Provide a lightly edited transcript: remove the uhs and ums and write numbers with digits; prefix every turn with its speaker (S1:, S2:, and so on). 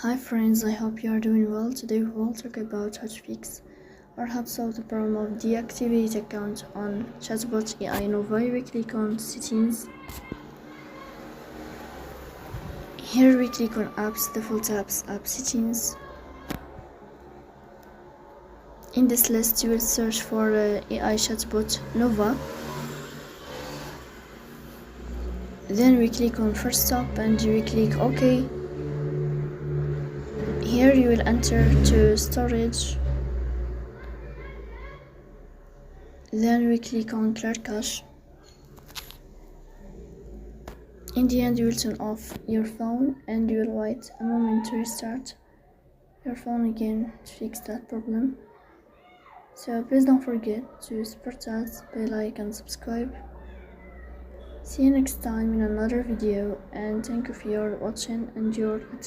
S1: Hi friends, I hope you are doing well. Today we will talk about how to fix or help solve the problem of deactivate account on Chatbot AI Nova. We click on settings. Here we click on apps, default apps, app settings. In this list you will search for AI Chatbot Nova. Then we click on first stop and we click OK. Here you will enter to storage. Then we click on clear cache. In the end, you will turn off your phone and you will wait a moment to restart your phone again to fix that problem. So please don't forget to support us by like and subscribe. See you next time in another video, and thank you for your watching and your attention.